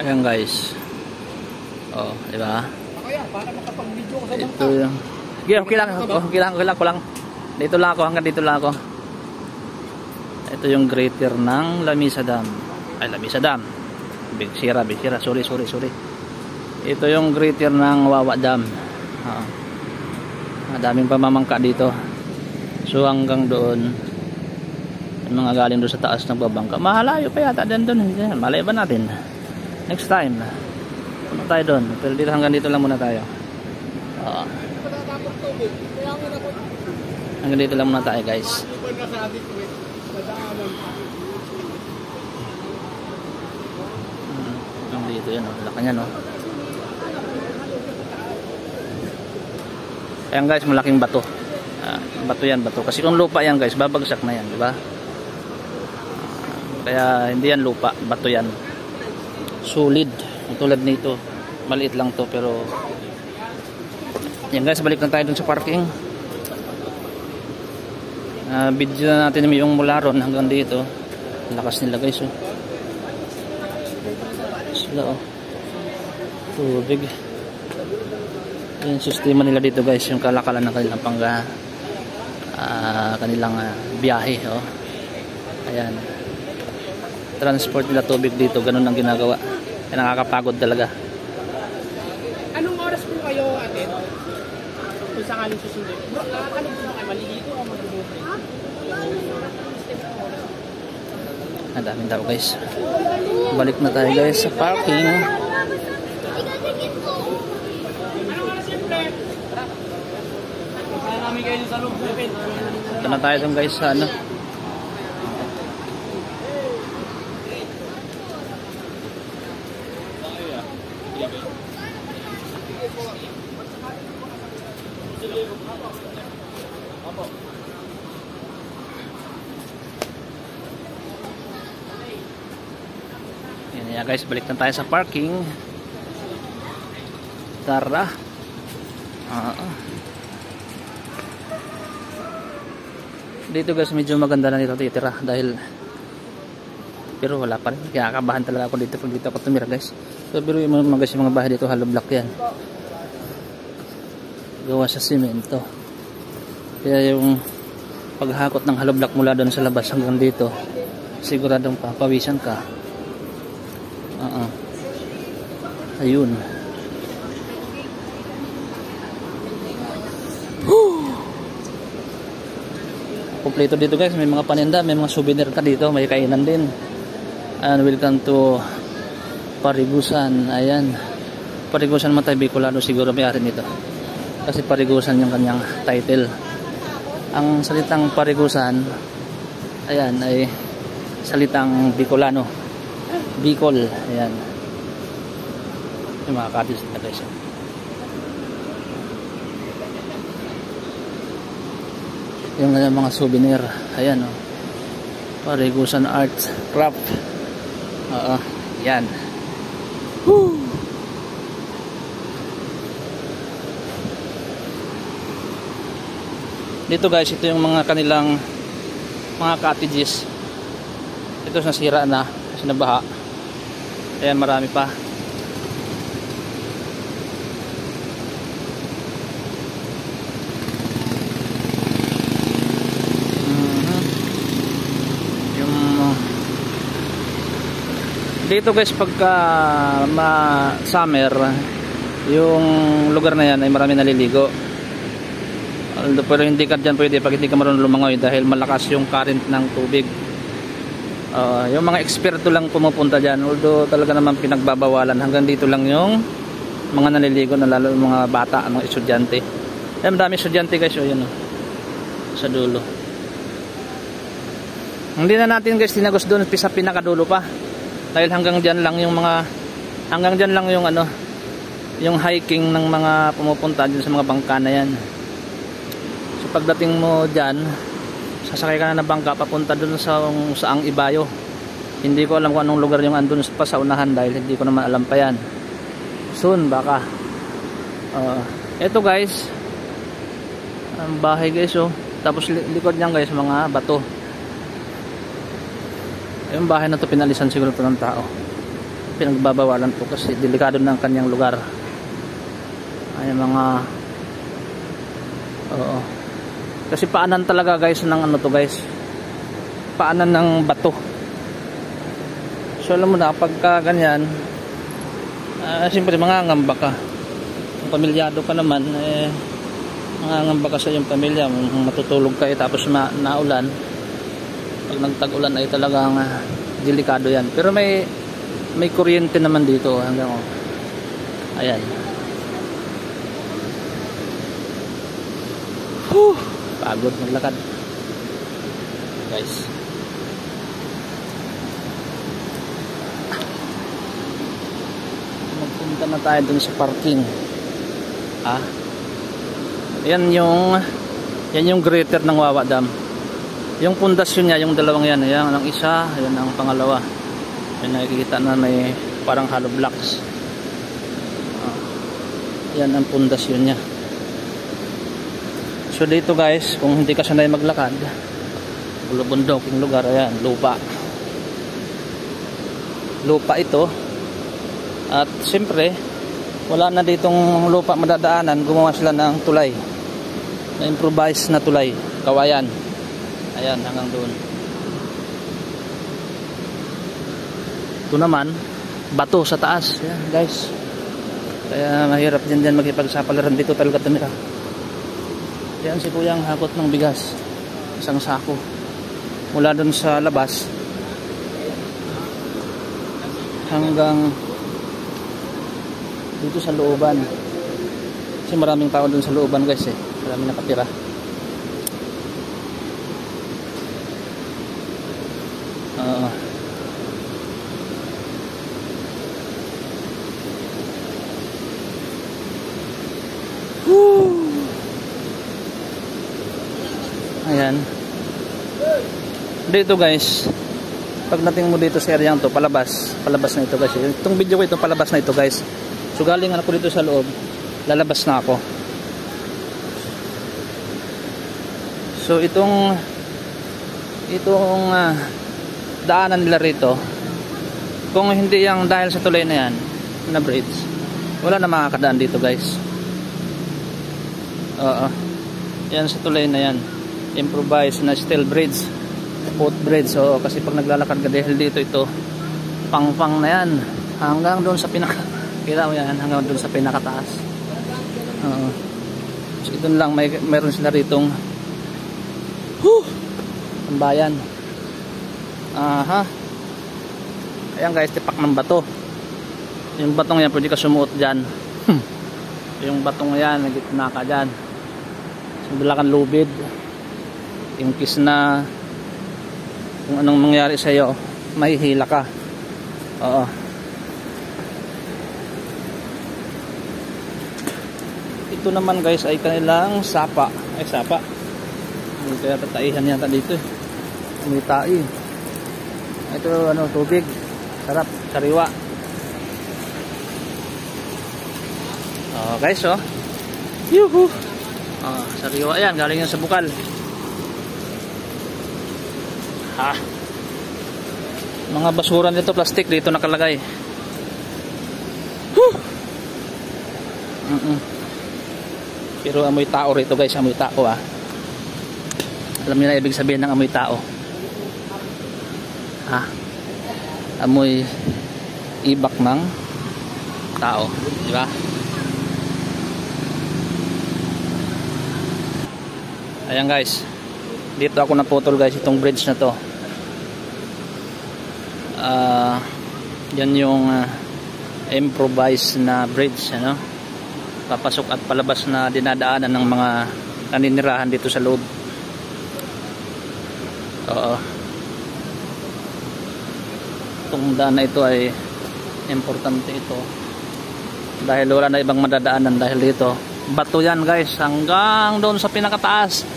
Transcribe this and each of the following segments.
Ayan guys. Oh, di ba? Kaya para makapag-video ko sa bangka. Ito yung... Sige, okay lang. Okay lang. Dito lang ako, hanggang dito lang ako. Ito yung greater ng Lamisa Dam. Ay, Lamisa Dam. Big Sira. Sorry. Ito yung greater ng Wawa Dam. Madaming pamamangka dito. So hanggang doon, yung mga galing doon sa taas ng babangka. Mahalayo pa yata din doon. Malay ba natin? Next time. Punta tayo doon. Pero dito hanggang dito lang muna tayo. Hanggang dito lang muna tayo guys. Dito yan, laki niya, no? Ayan guys, malaking bato. Bato yan. Kasi kung lupa yan guys, babagsak na yan, di ba? Kaya hindi yan lupa, bato yan. Solid. Tulad nito, maliit lang to pero yan guys, balik na tayo dun sa parking. Video na natin yung mula ron hanggang dito. Lakas nila guys, oh. Sila, oh. Tubig. Yung sistema nila dito guys, yung kalakalan ng kanilang kanilang biyahe, oh. Ayan. Transport nila tubig dito, ganun ang ginagawa. Kaya nakakapagod talaga. Anong oras po kayo atin? Kung sakaling susundin. Ano po kayo? Maliligo o magbubuhay? Ang daming tao guys. Balik na tayo guys sa parking. Ito na tayo dun guys sa ano. Yan guys, balik na tayo sa parking. Tara. Dito guys, medyo maganda na dito titira dahil pero wala pa rin. Kinakabahan talaga ako dito pag dito ako tumira guys. So pero yung mga bahay dito hollow block yan. Gawa sa simento. Kaya yung paghakot ng hollow block mula doon sa labas hanggang dito, siguradong papawisan ka. Ayun. Kompleto dito guys, may mga paninda, may mga souvenir ka dito, may kainan din. And welcome to Parigusan. Ayan. Parigusan Matay Bicolano siguro may-ari nito. Kasi Parigusan yung kanyang title. Ang salitang Parigusan, ayan, ay salitang Bicolano. Bicol, ayan. Yung mga cottage na guys. Yung mga souvenir, ayan, oh. Parigusan Arts Craft. Yan. Woo! Dito guys, ito yung mga kanilang mga cottages. Ito nasira na kasi nabaha. Ayan, marami pa. Dito guys, pagka summer, yung lugar na yan ay marami naliligo. Pero hindi ka dyan pwede pag hindi ka marunong lumangoy dahil malakas yung current ng tubig. Yung mga eksperto lang pumupunta dyan, although talaga naman pinagbabawalan. Hanggang dito lang yung mga naliligo, na lalo yung mga bata, mga estudyante. Ayan, madami estudyante guys, yun, sa dulo. Hindi na natin guys tinagos doon sa pinakadulo pa. Dahil hanggang dyan lang yung yung hiking ng mga pumupunta dyan sa mga bangka na yan. So pagdating mo dyan, sasakay ka na ng bangka papunta dun sa saang Ibayo. Hindi ko alam kung anong lugar yung andun pa sa unahan dahil hindi ko naman alam pa yan. Soon baka. Ito guys, ang bahay guys, oh. Tapos likod niyan guys, mga bato. Yung bahay na to pinalisan siguro to ng tao. pinagbabawalan po kasi delikado na ang kanyang lugar. Ay mga oo. Kasi paanan talaga guys ng ano to guys. Paanan ng bato. So alam mo na pagka ganyan, siyempre mangangamba ka. Kung pamilyado ka naman, mangangamba ka sa iyong pamilya. Matutulog kayo tapos naulan. Pag nagtag-ulan ay talagang delikado yan. Pero may kuryente naman dito hanggang ayan. Pagod maglakad guys. Magpunta na tayo dun sa parking. Yan yung greater ng Wawa Dam. Yung pundasyon niya, yung dalawang yan, yan ang isa, yan ang pangalawa. Yan nakikita na may parang hollow blocks. Yan ang pundasyon niya. So dito guys, kung hindi ka sanay maglakad, bulubundok yung lugar, ayan, lupa ito. At siyempre wala na ditong lupa madadaanan, gumawa sila ng tulay, na improvise na tulay, kawayan, ayan, hanggang doon. Ito naman bato sa taas, ayan guys, kaya mahirap dyan makipagsapalaran dito talaga tumira. Yan si kuyang hakot ng bigas, isang sako mula dun sa labas hanggang dito sa looban, kasi maraming tao dun sa looban guys, maraming nakatira. Ayan. Dito guys, pagdating mo dito sa area to, palabas na ito guys. Itong video ko ito, palabas na ito guys. So galing ako dito sa loob, lalabas na ako. So itong daanan nila rito, kung hindi yung dahil sa tulay na yan, na bridge, wala na makakadaan dito guys. Yan sa tulay na yan, improvised na steel bridge, footbridge. So kasi pag naglalakad ka dahil dito, ito pang na yan hanggang doon sa kita mo yan, hanggang doon sa pinakataas. So doon lang mayroon sila ritong tambayan. Ayan guys, tipak ng bato. Yung batong yan pwede ka sumuot dyan. Yung batong yan, nagitna ka dyan, sundala kang lubid, inkis na kung anong mangyari sa iyo, mahihila ka. Ito naman guys ay kanilang sapa. Kaya tataihan yata dito, may tai. Ito tubig, sarap, sariwa. Guys, yuhu. Sariwa yan, galing yan sa bukal. Mga basura nito, plastic dito nakalagay. Pero amoy tao rito guys, amoy tao. Alam niyo na ibig sabihin ng amoy tao? Amoy ibak ng tao, di ba? Ayan guys, dito ako naputol guys, itong bridge na to. Yan yung improvised na bridge, papasok at palabas na dinadaanan ng mga naninirahan dito sa loob. Itong daan na ito ay importante ito dahil wala na ibang madadaanan dahil dito bato yan guys, hanggang doon sa pinakataas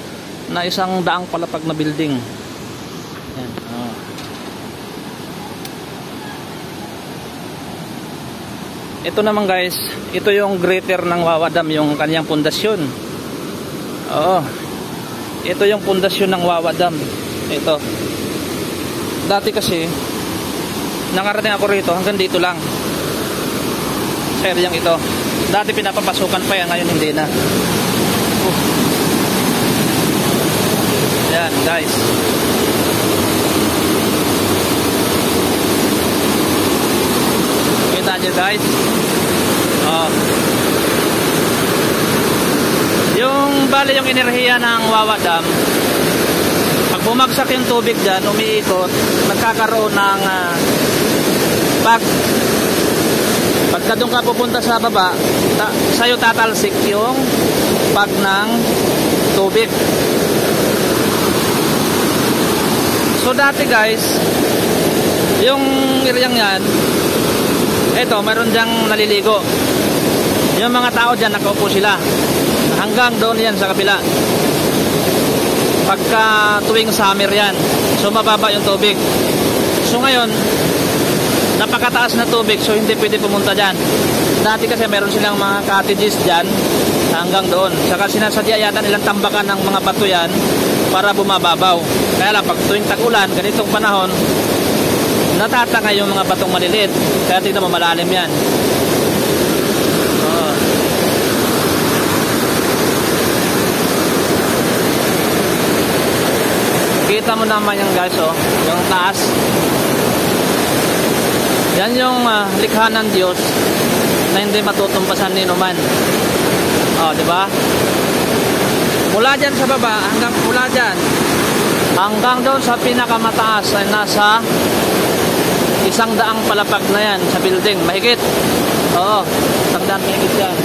na isang daang palapag na building. Yan. Ito naman guys, ito yung greater ng Wawa Dam, yung kanyang pundasyon. Ito yung pundasyon ng Wawa Dam. Ito. Dati kasi nakarating ako rito hanggang dito lang. Sa areang ito. Dati pinapapasukan pa yan, ngayon hindi na. Yan guys. Kita nyo guys. Yung bali yung enerhiya ng Wawa Dam, pag bumagsak yung tubig dyan, umiikot, nagkakaroon ng pagka doon ka pupunta sa baba, sa'yo tatalsik yung pag ng tubig. So dati guys, yung iryang yan, eto, mayroon dyang naliligo. Yung mga tao dyan, nakaupo sila. Hanggang doon yan sa kabila. Pagka tuwing summer yan, so mababa yung tubig. So ngayon, napakataas na tubig, so hindi pwede pumunta dyan. Dati kasi meron silang mga cottages dyan, hanggang doon. Saka sinasadya yata nilang tambakan ng mga bato yan para bumababaw. Kaya lang, pag tuwing tag-ulan, ganitong panahon, natatanga yung mga batong maliliit. Kaya tignan mo, malalim yan. Kita mo naman yan guys, yung taas. Yan yung likha ng Diyos na hindi matutumpasan ni numan. Di ba? Mula dyan sa baba, hanggang doon sa pinakamataas ay nasa 100 palapag na yan sa building. Mahigit. 100 mahigit yan.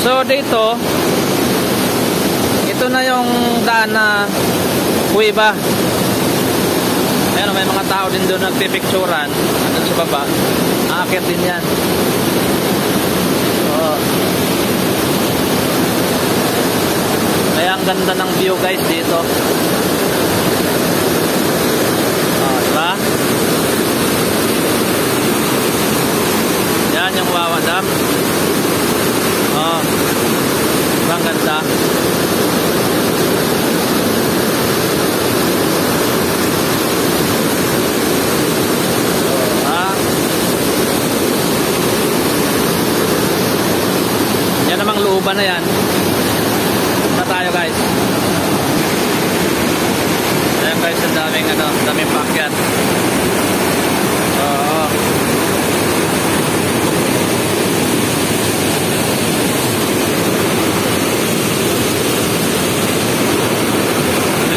So dito, ito na yung daan na kuweba. Ayan, may mga tao din doon nagpipicturan. Doon sa baba, aakit din yan. Kaya ang ganda ng view guys dito. Diba? Yan yung Wawa Dam. Ang ganda. Yan namang looban na yan. Na tayo guys. Ayan guys, ang daming paakyat.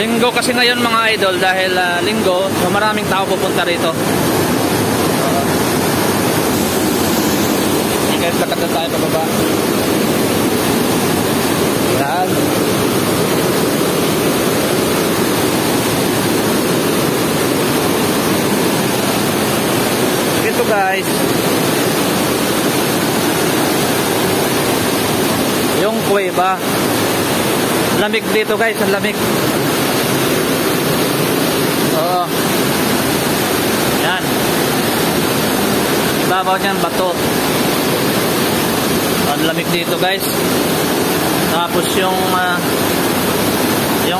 Linggo kasi ngayon mga idol, dahil linggo, so maraming tao pupunta rito. Guys, lakad na tayo pababa. Yan. Ito guys, yung kuweba. Lamig dito guys, ang lamig. Yan. Babaw niyan bato. Ang lamig dito guys. Tapos yung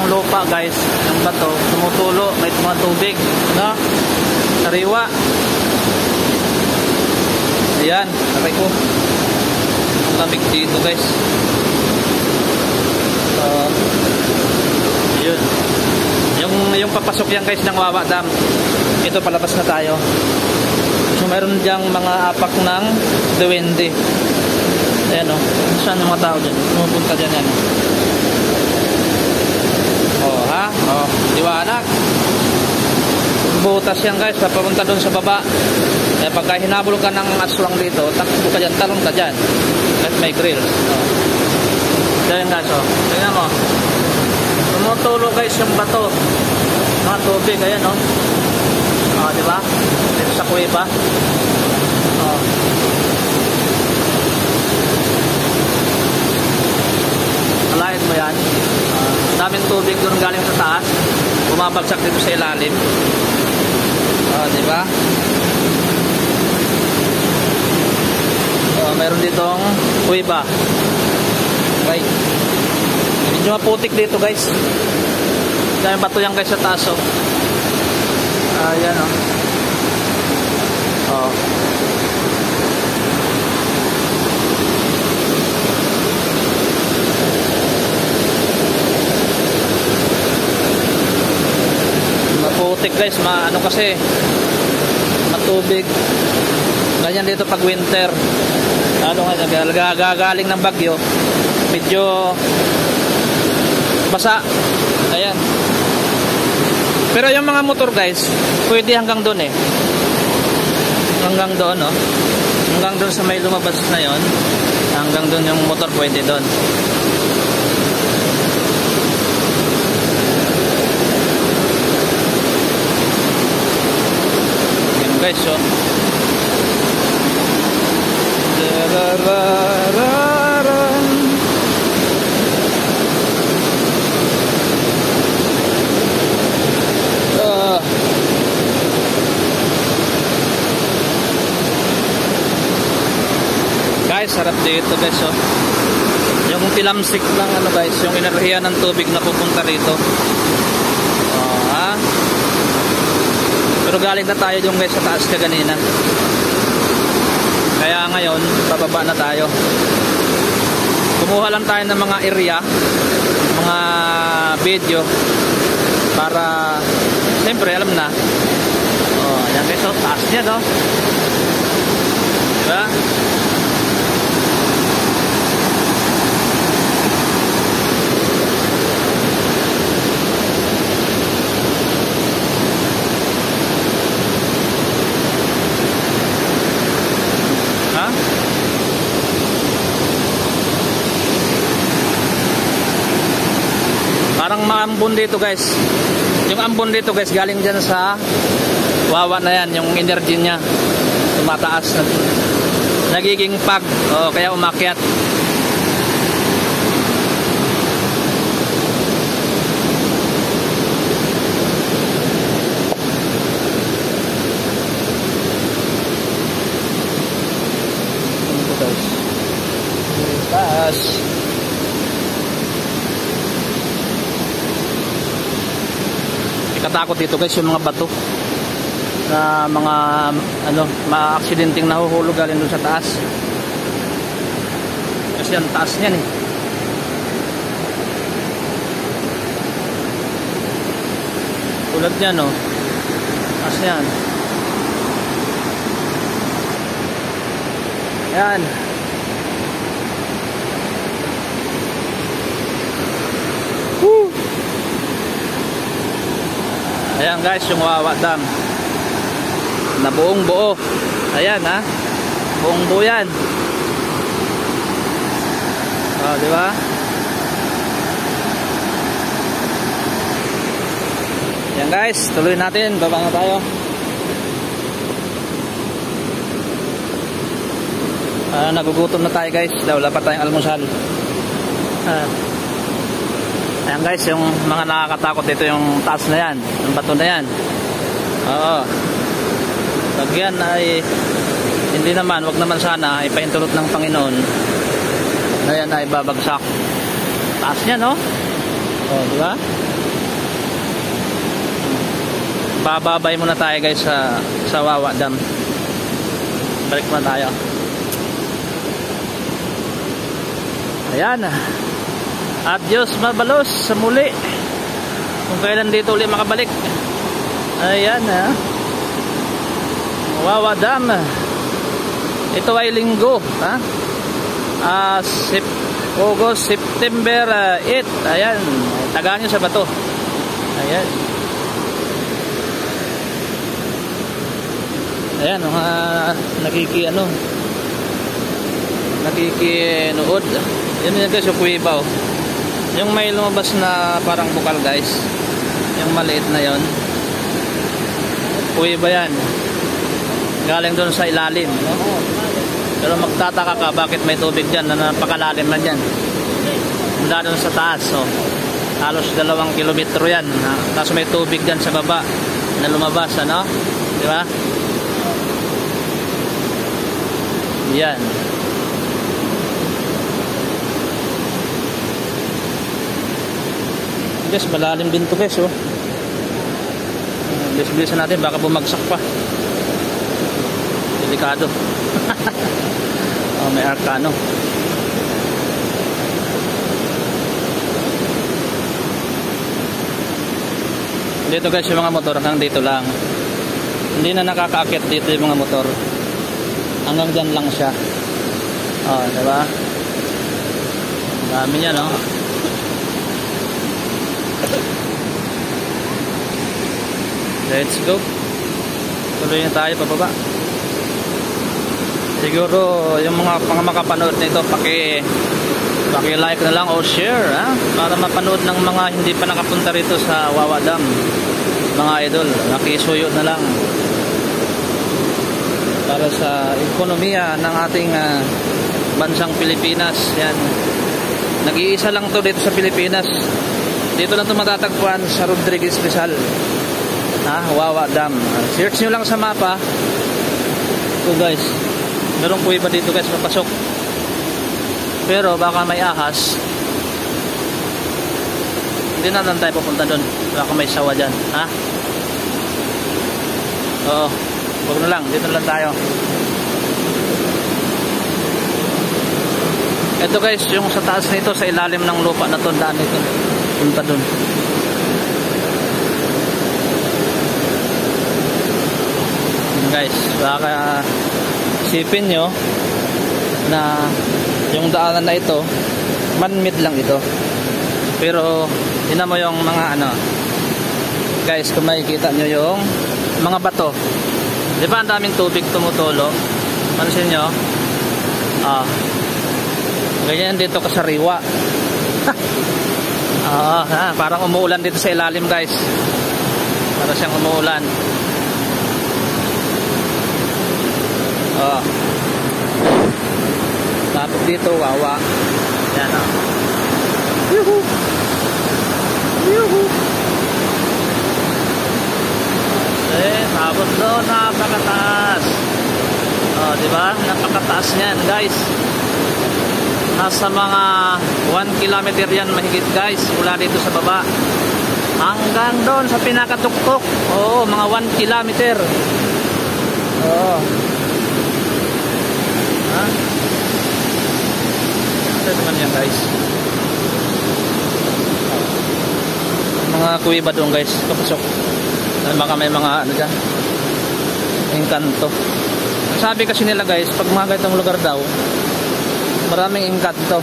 lupa guys, yung bato tumutulo, may mga tubig, no? Sariwa. Ayan, aray ko. Ang lamig dito guys. Yun. Yung papasok yan guys ng Wawa Dam. Ito, palabas na tayo. So meron diyang mga apak ng duwende. Ayan saan yung mga tao dyan? Pumupunta dyan yan. Liwanag. Butas yan guys, papunta doon sa baba. Pagka hinabol ka ng aswang dito, takbo ka dyan, talong ka dyan. At may grill. Dyan guys, tingnan mo. Tumutulo guys yung bato. Mga tubig, ayan diba? Dito sa kuweba. Alayin mo yan. Daming tubig doon galing sa taas. Bumabagsak dito sa ilalim. Diba? Meron ditong kuweba. Okay. Medyo maputik dito guys. Dami bato yan guys sa taas, oh. Ayan, oh. Oh. Maputik guys, ano kasi matubig. Ganyan dito pag winter. Ano nga, gagaling ng bagyo, medyo basa. Ayan. Pero yung mga motor guys, pwede hanggang doon eh. Hanggang doon, oh. Hanggang doon sa may lumabas na yon. Hanggang doon yung motor pwede doon. Yan guys, oh. Guys, sarap dito guys, oh. Yung tilamsik lang ano guys, yung enerhiya ng tubig na pupunta rito. Oh, ha? Pero galing na tayo yung guys sa taas kaganina. Kaya ngayon, bababa na tayo. Kumuha lang tayo ng mga area, mga video para siyempre alam na. Oh, ayan guys, oh, taas niya, no? Diba? Parang maambon dito guys. Yung ambon dito guys galing dyan sa wawa na yan. Yung energy nya tumataas, nagiging pag, oh, kaya umakyat. Taas. Katakot dito guys yung mga bato na mga ano, ma-aksidenteng nahuhulog galing doon sa taas. Kasi ang taas niyan eh. Tulad niyan, no. Taas niyan. Yan. Ayan guys, yung Wawa Dam na buong buo. Ayan, ha, buong buo yan. Oh, di ba? Ayan guys, tuloy natin, baba na tayo. Nagugutom na tayo guys, wala pa tayong almusal. Ayan guys, yung mga nakakatakot dito, yung taas na yan, yung bato na yan. Oo. Pag yan ay hindi naman, wag naman sana ipahintulot ng Panginoon na yan ay babagsak. Taas niya, no? Oh, di ba? Bababay muna tayo guys sa Wawa Dam. Balik muna tayo. Ayan. Adios mabalos sa muli. Kung kailan dito ulit makabalik. Ayan, ha. Wawa Dam. Ito ay linggo, ha? August, September 8. Ayan, tagaan nyo sa bato. Ayan. Ayan, nakikinood. Yan yun guys, yung kuwibaw. Yung may lumabas na parang bukal guys, yung maliit na yon, kuwiba yan. Galing doon sa ilalim, no? Pero magtataka ka bakit may tubig dyan na napakalalim na dyan. Mula doon sa taas, so halos 2 kilometro yan, tapos may tubig dyan sa baba na lumabas, ano? Di ba? Yan. Guys, malalim din to guys, oh. Bilis-bilisan natin, baka bumagsak pa. Delikado. Oh, may arkano. Dito guys, yung mga motor hanggang dito lang. Hindi na nakakaakit dito yung mga motor. Hanggang dyan lang siya. Oh, diba? Dami niya, no? Let's go. Tuloy na tayo pababa. Siguro yung mga makapanood nito, paki-like na lang o share, ha? Para mapanood ng mga hindi pa nakapunta rito sa Wawa Dam. Mga idol, nakisuyo na lang. Para sa ekonomiya ng ating bansang Pilipinas. Yan. Nag-iisa lang to dito sa Pilipinas. Dito lang ito matatagpuan sa Rodriguez Rizal. Wawa Dam. Search nyo lang sa mapa. Ito guys, meron po iba dito guys papasok, pero baka may ahas. Hindi na lang tayo pupunta doon, baka may sawa dyan, ha? Oo, huwag na lang, dito lang tayo. Ito guys, yung sa taas nito, sa ilalim ng lupa na to, daan nito, punta doon. Guys, baka isipin nyo na yung daanan na ito man-made lang ito, pero yun mo yung mga ano guys, kung makikita nyo yung mga bato, di ba ang daming tubig tumutulo, pansin nyo, ganyan dito kasariwa. Parang umuulan dito sa ilalim guys, para siyang umuulan. Tapos dito wawa. Yan, yuhu. Yuhu. Tapos doon napakataas. Diba? Napakataas niyan guys. Nasa mga 1 kilometer yan mahigit guys, mula dito sa baba hanggang doon sa pinakatuktok. Oo, mga 1 kilometer. Ano naman yan guys, mga kuwiba doon guys, papasok. Baka may mga ano dyan, engkanto. Sabi kasi nila guys, pag mga ganitong lugar daw, maraming engkanto.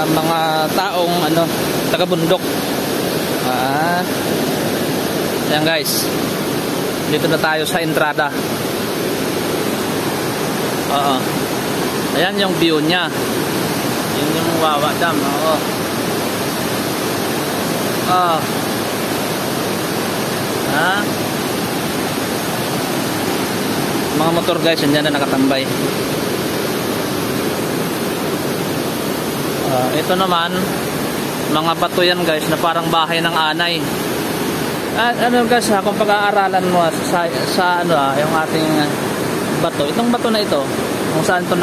Mga taong ano, taga-bundok. Yan guys, dito na tayo sa entrada. Ayan yung view nya. Yun yung Wawa Dam. Mga motor guys, yan na nakatambay. Ito naman, mga bato yan guys, na parang bahay ng anay. Ano guys, kung pag-aaralan mo sa ano, yung ating bato, itong bato na ito, kung saan ito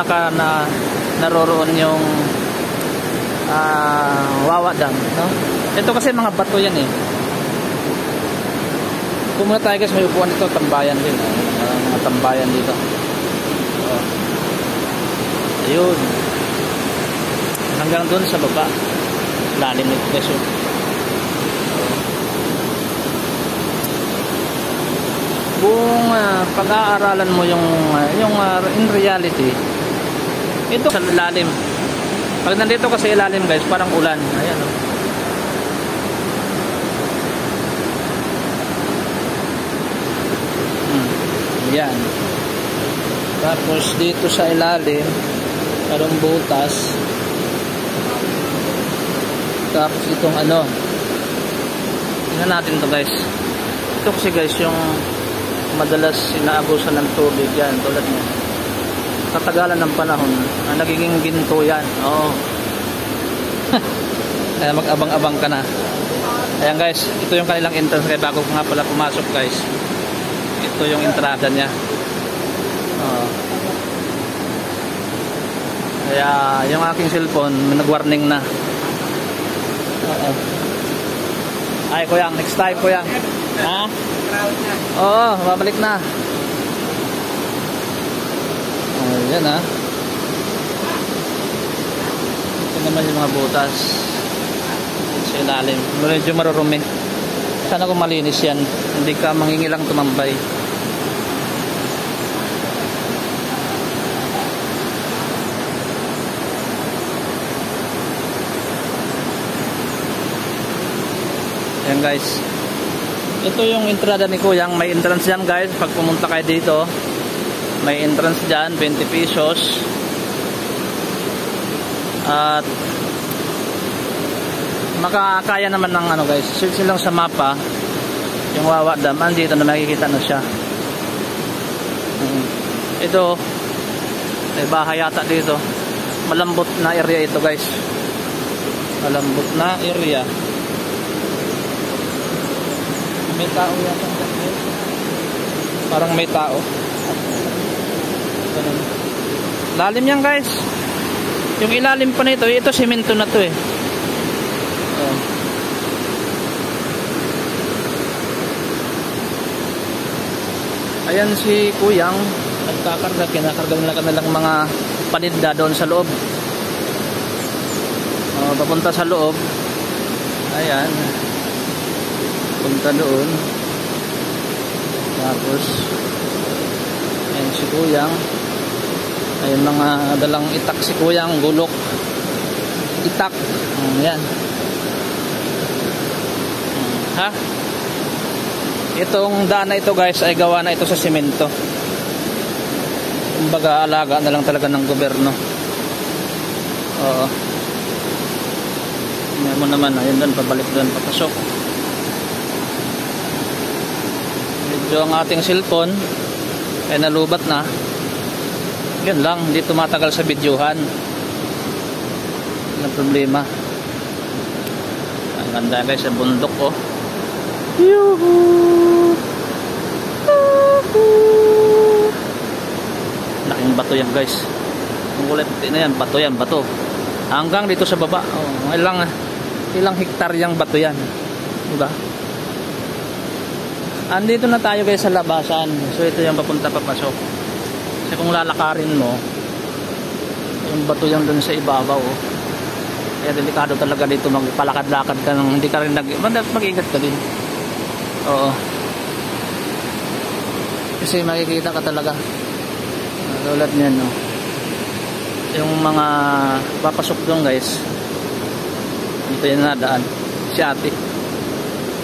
naroroon yung Wawa Dam, no? Ito kasi mga bato yan eh. Kung muna tayo guys, may upuan ito, tambayan din, mga tambayan dito. Ayun, hanggang doon sa baba, lalim nito guys. Kung pag-aaralan mo yung in reality, ito sa ilalim. Pag nandito ka sa ilalim guys, parang ulan. Ayan, yan. Tapos dito sa ilalim, parang butas. Tapos itong ano, tingnan natin to guys. Ito kasi guys, yung madalas inaabusan ng tubig yan, tulad niya. Katagalan ng panahon, nagiging ginto yan. Oo. Kaya mag-abang-abang ka na. Ayan guys, ito yung kanilang entrance. Kaya bago ko nga pala pumasok guys, ito yung entrada niya. Kaya yung aking cellphone nag-warning na. Oo. Ay Kuyang, next time Kuyang. Ha? Oo, babalik na. Ayan ha. Ito naman yung mga butas sa ilalim. Medyo marurumi. Sana kung malinis yan, hindi ka mangingilang tumambay. Ayan guys, ito yung entrada ni Kuyang. May entrance dyan guys. Pag pumunta kayo dito, may entrance dyan, 20 pesos. At makakaya naman ng ano guys, search lang sa mapa yung Wawa Dam. Andito na makikita na siya. Ito may bahay yata dito. Malambot na area ito guys. Malambot na area. May tao yata. Parang may tao. Lalim yan guys. Yung ilalim pa nito, ito semento na to eh. Ayan si Kuyang nagkakarga, kinakarga nila kanilang mga paninda doon sa loob. Papunta sa loob. Ayan. Punta doon. Tapos ayan si Kuyang. Ayan mga dalang itak si Kuyang, gulok. Itak. Ayan. Ha? Itong daan na ito guys ay gawa na ito sa semento. Kumbaga alaga na lang talaga ng gobyerno. Oo. Tingnan mo naman, ayun doon, pabalik doon, papasok. Medyo ang ating cellphone ay nalubat na. Yan lang, hindi tumatagal sa videohan. Walang problema. Ang ganda guys sa bundok oh. Yuhu! Laking bato yan guys. Ang kulay puti na yan, bato yan, bato. Hanggang dito sa baba. Oh, ilang hektar yung bato yan. Diba? Andito na tayo guys sa labasan. So ito yung papunta papasok. Kasi kung lalakarin mo, yung bato yan dun sa ibabaw. Oh. Kaya delikado talaga dito magpalakad-lakad ka nang hindi ka rin mag-ingat ka din. Oo. Kasi makikita ka talaga. Tulad niyan, no. Yung mga papasok doon, guys. Dito yung nadaan. Si ate.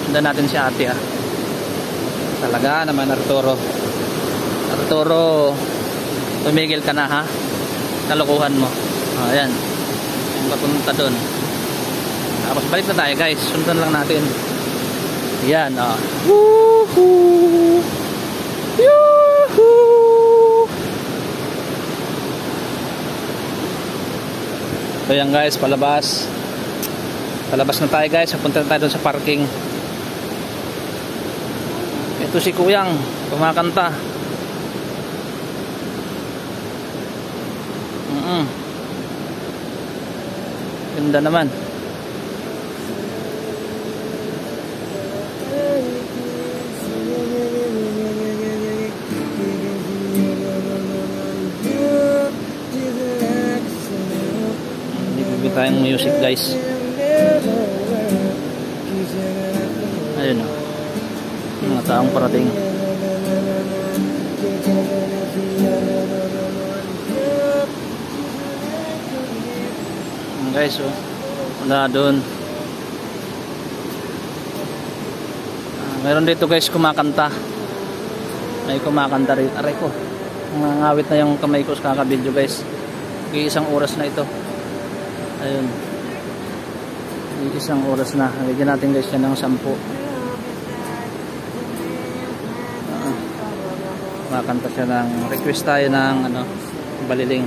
Sundan natin si ate, ah. Talaga naman, Arturo. Arturo, tumigil ka na, ha? Kalokohan mo. Ayan. Yung papunta doon. Tapos balik na tayo, guys. Sundan lang natin. Yan, oh. Woohoo! Yuhuu! So yan guys, palabas. Palabas na tayo guys. Punta na tayo doon sa parking. Ito si Kuyang, kumakanta. Ganda naman. Tayong music guys. Ayun o, mga taong parating. Guys oh, wala doon. Meron dito guys kumakanta. May kumakanta rin. Aray ko, ngawit na yung kamay ko sa kakabidyo guys. Isang oras na ito. Ayun, isang oras na. Lagyan natin guys yan ng 10. Makanta siya ng request tayo ng ano, Baliling.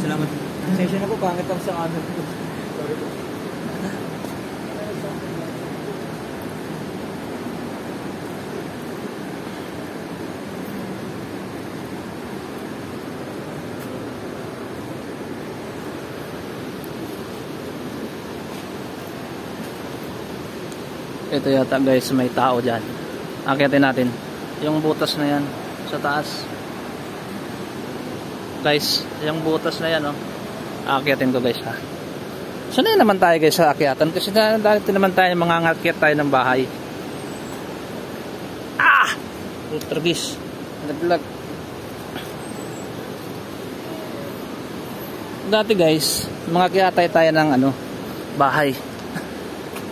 Salamat. Session na po, pangit ang sa ano. Ito yata guys, may tao dyan. Akyatin natin yung butas na yan sa taas. Guys, yung butas na yan, oh. Akyatin ko guys, ha. Sanay naman tayo guys sa akyatan kasi dati naman tayo mangangakyat tayo ng bahay. Ah! Ultragis. Naglag. Dati guys, mangakyatay tayo ng ano, bahay.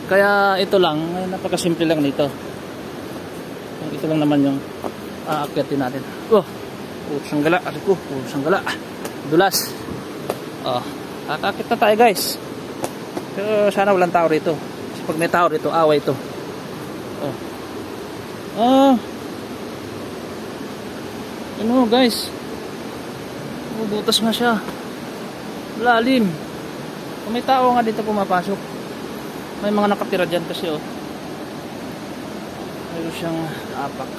Kaya ito lang, napakasimple lang nito. Ito lang naman yung aakyatin natin. Oh, pusang gala, pusang gala. Dulas. Oh, akakit na tayo guys. Pero sana walang tao rito. Kasi pag may tao rito, away ito. Oh. Ano guys? Bubutas nga siya. Lalim. Kung may tao nga dito pumapasok. May mga nakatira dyan kasi oh. Mayroon siyang apak.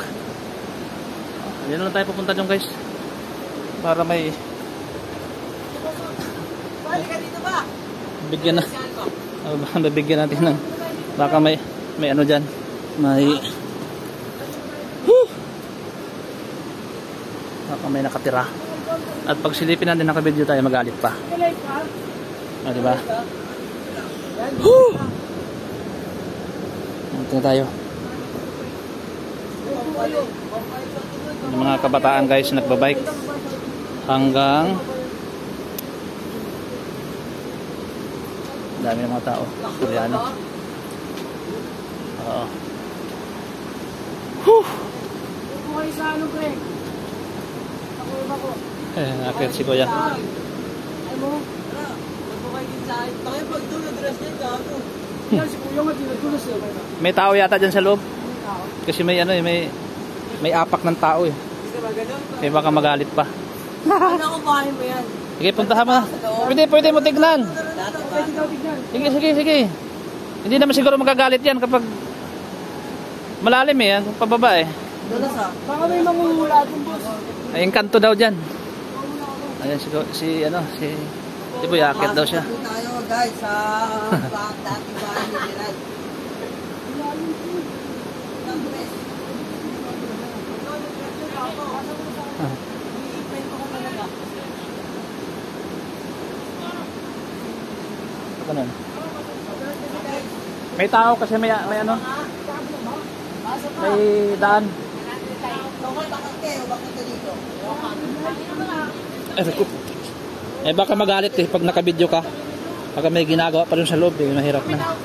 Ayan lang tayo pupunta dyan guys. Para may bigyan na. Bibigyan natin ng baka may ano dyan. May baka may nakatira. At pag silipin natin naka-video tayo, magalit pa. Diba? Ito tayo. Yung mga kabataan guys nagbabike hanggang dami ng mga tao. Koreano. Oo. Okay sa ano pre? Ako. Akit si Kuya. Ay mo? Okay din sa akin. Bakit pag doon na-dress niya gago? Yan si Kuya nga dinadulas niya. May tao yata dyan sa loob. Kasi may ano eh, may apak ng tao eh. Kaya baka magalit pa. Ano ko bahay mo yan? Sige, puntahan mo na. Pwede mo tignan. Sige. Hindi naman siguro magagalit yan kapag malalim eh, kung pababa eh. Baka may manguhula dun boss. Ay, yung kanto daw dyan. Ayan si Boy, akit daw siya. Tayo guys sa dati bahay ni Gerald. Ganun. May tao kasi may ano? May daan. Baka magalit eh pag nakabidyo ka. Baka may ginagawa pa rin sa loob eh, mahirap na.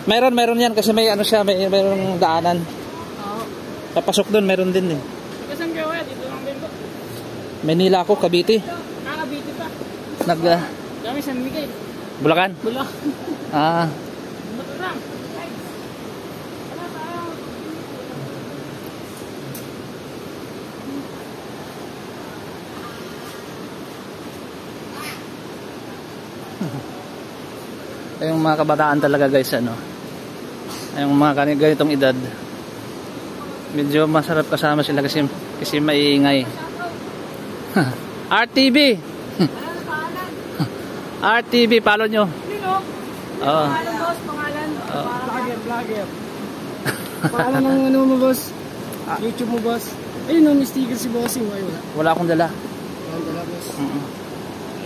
Mayroon yan kasi may ano siya, mayroong daanan. Papasok doon, mayroon din eh. Kasang gawa dito lang din po. Manila ako, Cavite. Cavite pa. Dami sa Miguel. Bulacan? Bulacan. Ah. Matarang. Yung mga kabataan talaga guys, ano, yung mga ganitong edad, medyo masarap kasama sila kasi maiingay. RTV RTV, follow nyo. Oo. Pangalan. Vlogger. Pangalan ng ano mo boss? YouTube mo boss? Ayun no, may sticker si bossing. Wala akong dala. Wala boss.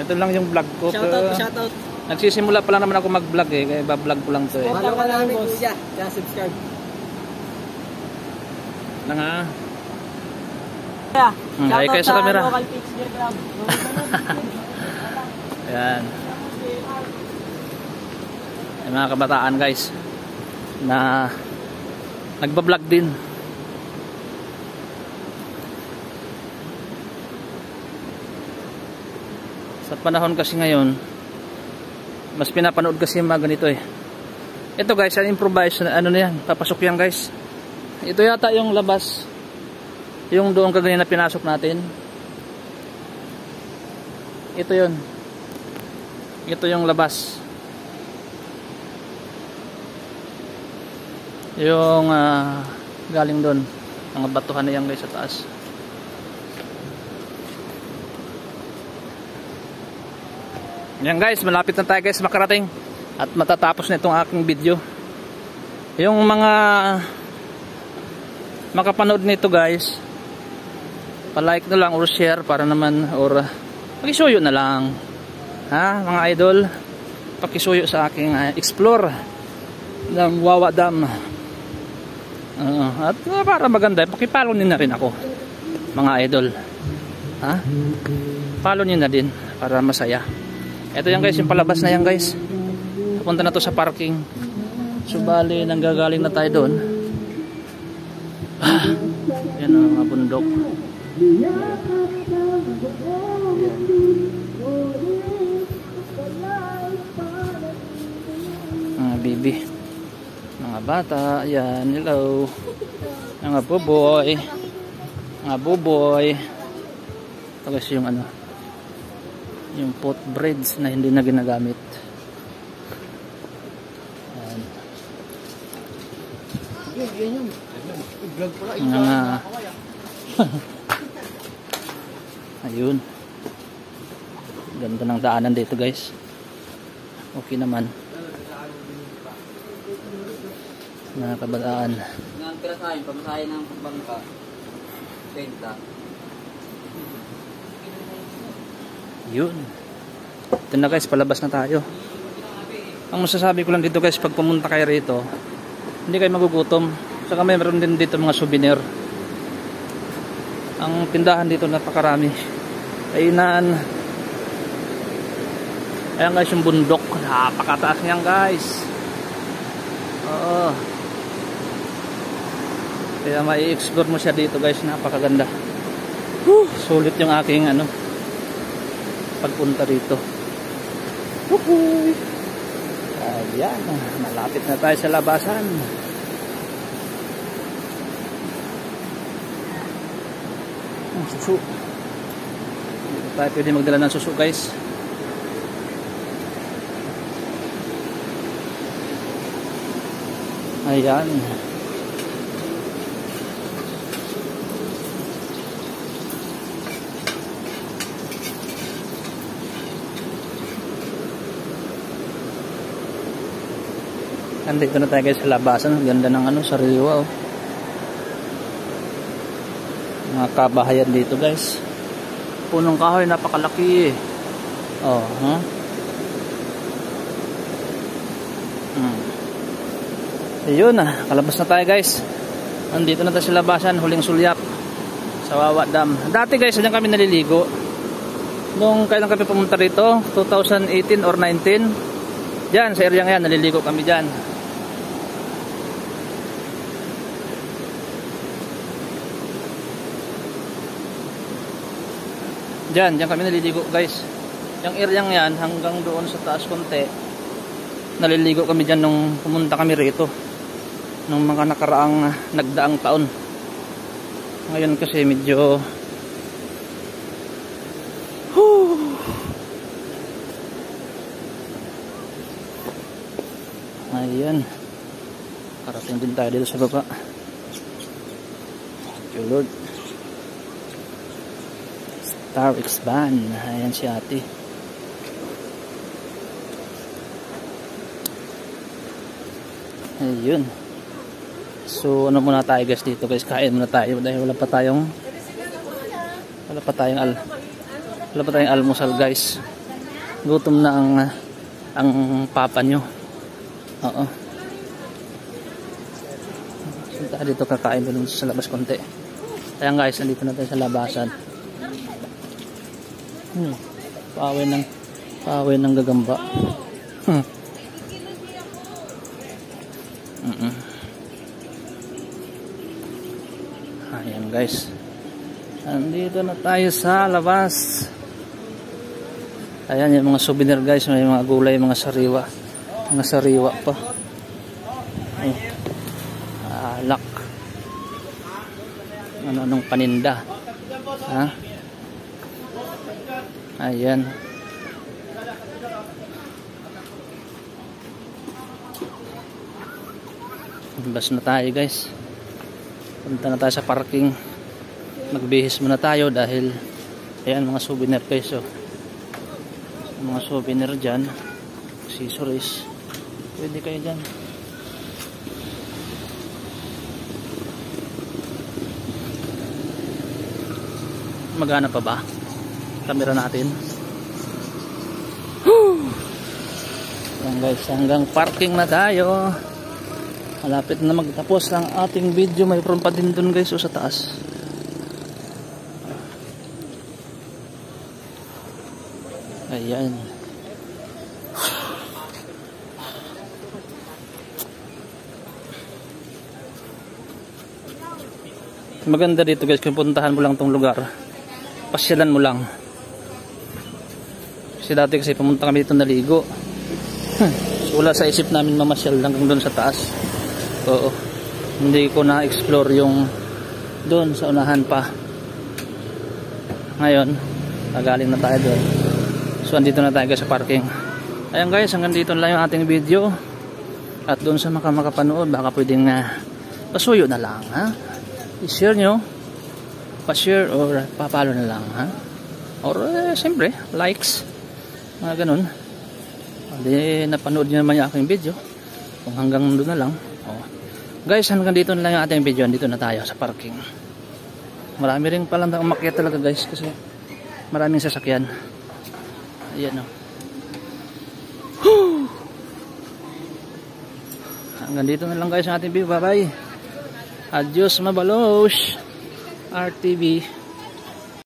Ito lang yung vlog ko. Shoutout. Nagsisimula pa lang naman ako mag-vlog eh, kaya ba-vlog ko lang to eh. Follow ka namin kuya, kaya subscribe. Nga. Yeah. Ay kayo sa camera. Local Pics Grab. Ayan. Yung mga kabataan guys na nagba-vlog din. Sa panahon kasi ngayon, mas pinapanood kasi yung mga ganito eh. Ito guys, ang improvise na ano na yan, papasok yan guys. Ito yata yung labas, yung doon kagaya na pinasok natin. Ito yun. Ito yung labas. Yung galing doon, ang batuhan na yan guys sa taas. Yan guys, malapit na tayo guys makarating at matatapos na itong aking video. Yung mga makapanood nito guys, pa-like na lang or share para naman, or pakisuyo na lang, ha mga idol, pakisuyo sa aking explore ng Wawa Dam. At para maganda, pakipollow niyo na rin ako mga idol, ha, follow niyo na din para masaya. Ito yan guys, yung palabas na yan guys, punta na to sa parking. So bali, nanggagaling na tayo doon. Yan ang mga bundok. Mga bibi, mga bata, yan, hello. Mga buboy, mga buboy. Ito kasi yung ano, yung pot breads na hindi na ginagamit. Ayun, ganda ng daanan dito guys, okay naman, nakakabadaan. Ngayon pira sa akin, pamasahe ng bangka, 20. Yun, ito na guys, palabas na tayo. Ang masasabi ko lang dito guys, pag pumunta kayo rito, hindi kayo magugutom. Saka meron din dito mga souvenir. Ang tindahan dito napakarami. Ayunan. Ayan guys yung bundok. Napakataas niyan guys. Oo. Kaya mai-explore mo siya dito guys. Napakaganda. Sulit yung aking ano, pagpunta dito. Ayan. Malapit na tayo sa labasan. Susu. Dito tayo pwede magdala ng susu guys. Ayan. Andito na tayo guys sa labasan. Ganda ng ano, sariwa oh. Mga kabahayan dito guys, punong kahoy, napakalaki oh, huh? Ayun na, kalabas na tayo guys. Andito na tayo sa labasan, huling sulyap sa Wawa Dam. Dati guys, diyan kami naliligo nung kailan kami pumunta rito, 2018 or 19. Diyan sa area yan, naliligo kami diyan. Diyan kami naliligo guys. Yung area yan hanggang doon sa taas konti, naliligo kami dyan nung pumunta kami rito nung mga nakaraang nagdaang taon. Ngayon kasi medyo ayan, karating din tayo dito sa baba. Thank you Lord. Star Expand. Ayan si ate. Ayun. So ano muna tayo guys dito guys, kain muna tayo dahil wala pa tayong almusal guys. Gutom na ang papa nyo. Oo. Punta dito, kakain doon sa labas konti. Ayan guys, nandito na tayo sa labasan. Paway ng gagamba. Ayan guys, andito na tayo sa labas. Ayan yung mga souvenir guys, may mga gulay, mga sariwa pa. Ay, alak, anong paninda, ha? Ayan. Bas na tayo guys. Punta na tayo sa parking. Magbihis muna tayo dahil ayan mga souvenir guys. So, mga souvenir dyan, accessories, pwede kayo dyan. Magana pa ba? Camera natin. Yan guys, hanggang parking na tayo. Malapit na magtapos ang ating video. Mayroon pa din dun guys, o sa taas. Ayan. Maganda dito guys, kung puntahan mo lang tong lugar, pasyalan mo lang. Kasi dati kasi pumunta kami dito naligo. So, wala sa isip namin mamasyal hanggang doon sa taas. Oo. Hindi ko na-explore yung doon sa unahan pa. Ngayon, galing na tayo doon. So andito na tayo guys sa parking. Ayan guys, hanggang dito lang yung ating video. At doon sa makapanood, baka pwedeng pasuyo na lang, ha? I-share nyo, pa-share or papalo na lang, ha? Or siyempre, likes, mga ganun. Hindi napanood nyo naman yung aking video. Kung hanggang doon na lang. Oh. Guys, hanggang dito na lang yung ating video. Dito na tayo sa parking. Marami rin palang umakyat talaga guys, kasi maraming sasakyan. Ayan o. Hanggang dito na lang guys ang ating video. Bye bye. Adios mabalos. RTV.